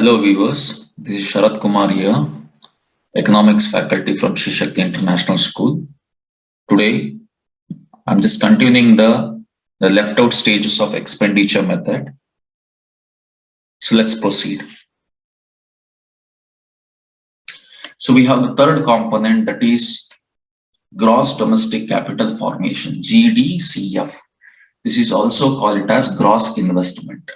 Hello viewers, this is Sharat Kumar here, Economics faculty from Shakthi International School. Today, I'm just continuing the left out stages of expenditure method. So let's proceed. So we have the third component, that is gross domestic capital formation, GDCF. This is also called it as gross investment.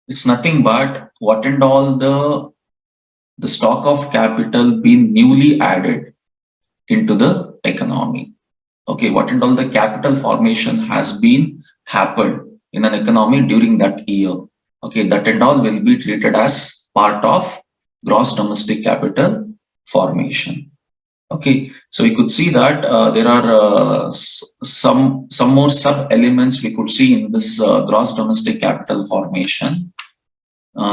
It's nothing but what and all the stock of capital being newly added into the economy. Okay, what and all the capital formation has been happened in an economy during that year. Okay, that and all will be treated as part of gross domestic capital formation. Okay, so we could see that there are some more sub elements we could see in this gross domestic capital formation.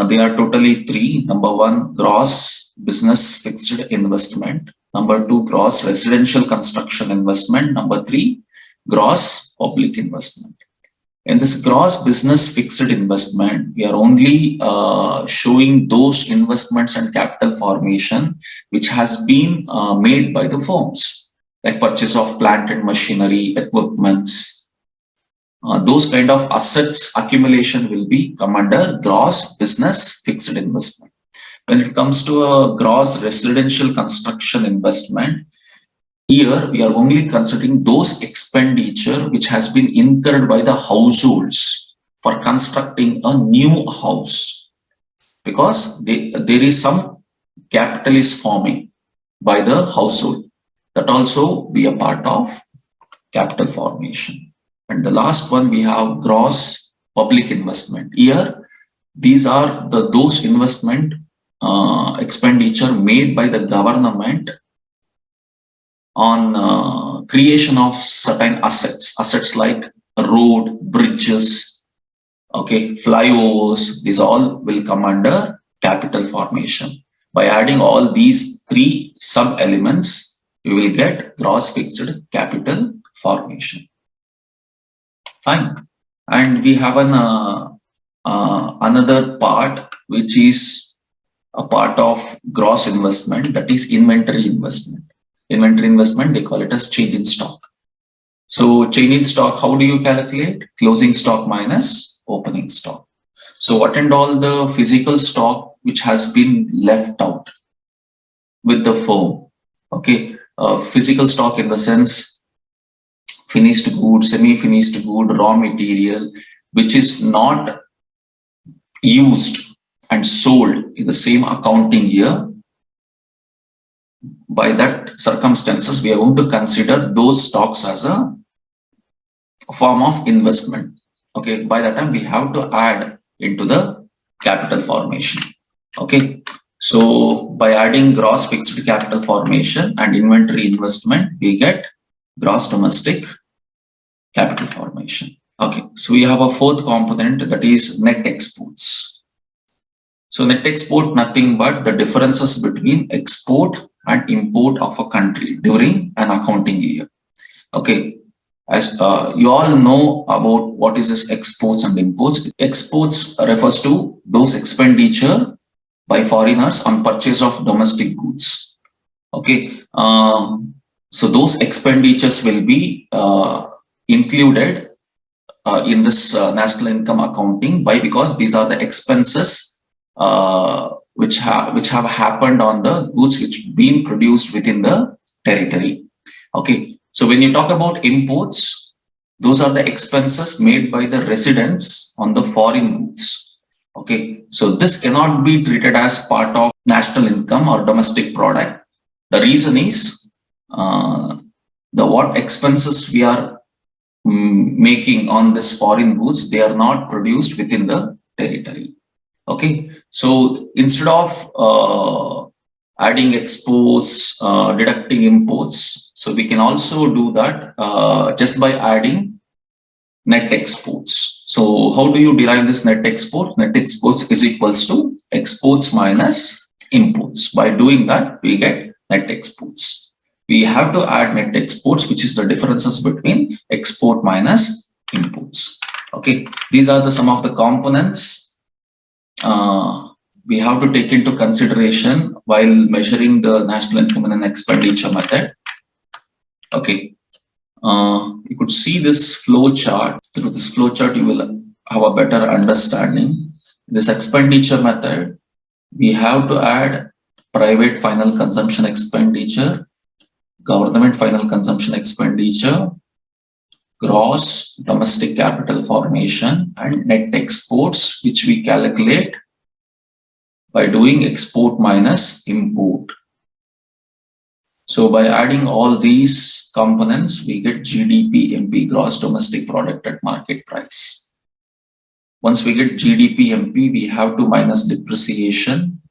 They are totally three. Number one, gross business fixed investment. Number two, gross residential construction investment. Number three, gross public investment. In this gross business fixed investment, we are only showing those investments and capital formation which has been made by the firms, like purchase of plant and machinery, equipments. Those kind of assets accumulation will be come under gross business fixed investment. When it comes to a gross residential construction investment, here we are only considering those expenditure which has been incurred by the households for constructing a new house, because there is some capital is forming by the household, that also be a part of capital formation. And the last one, we have gross public investment. Here, these are those investment expenditure made by the government on creation of certain assets like road, bridges, okay, flyovers. These all will come under capital formation. By adding all these three sub elements, you will get gross fixed capital formation. Fine. And we have another part which is a part of gross investment, that is inventory investment. Inventory investment, they call it as change in stock. So change in stock, how do you calculate? Closing stock minus opening stock. So what and all the physical stock which has been left out with the firm, okay, physical stock in the sense finished good, semi-finished good, raw material, which is not used and sold in the same accounting year. By that circumstances, we are going to consider those stocks as a form of investment. Okay, by that time we have to add into the capital formation. Okay, so by adding gross fixed capital formation and inventory investment, we get gross domestic capital formation. Okay, so we have a fourth component, that is net exports. So net export, nothing but the differences between export and import of a country during an accounting year. Okay, as you all know about what is this exports and imports. Exports refers to those expenditure by foreigners on purchase of domestic goods. Okay, so those expenditures will be included in this national income accounting. Why? Because these are the expenses which have happened on the goods which been produced within the territory. Okay, so when you talk about imports, those are the expenses made by the residents on the foreign goods. Okay, so this cannot be treated as part of national income or domestic product. The reason is the what expenses we are making on this foreign goods, they are not produced within the territory. Okay, so instead of adding exports, deducting imports, so we can also do that just by adding net exports. So how do you derive this net export? Net exports is equals to exports minus imports. By doing that, we get net exports. We have to add net exports, which is the differences between export minus imports. Okay, these are some of the components we have to take into consideration while measuring the national income in an expenditure method. Okay, you could see this flow chart. Through this flow chart, you will have a better understanding. This expenditure method, we have to add private final consumption expenditure, government final consumption expenditure, gross domestic capital formation, and net exports, which we calculate by doing export minus import. So by adding all these components, we get GDP MP, gross domestic product at market price. Once we get GDP MP, we have to minus depreciation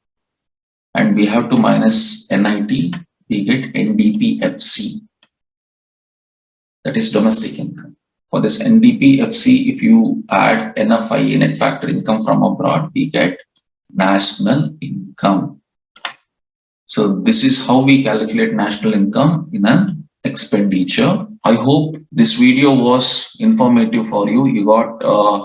and we have to minus NIT, we get NDP FC. That is domestic income. For this NDP FC, if you add NFI, net factor income from abroad, we get national income. So this is how we calculate national income in an expenditure. I hope this video was informative for you. You got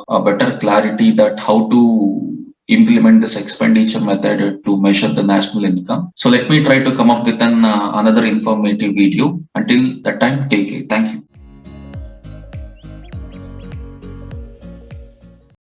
a better clarity that how to implement this expenditure method to measure the national income. So let me try to come up with another informative video. Until that time, take care. Thank you.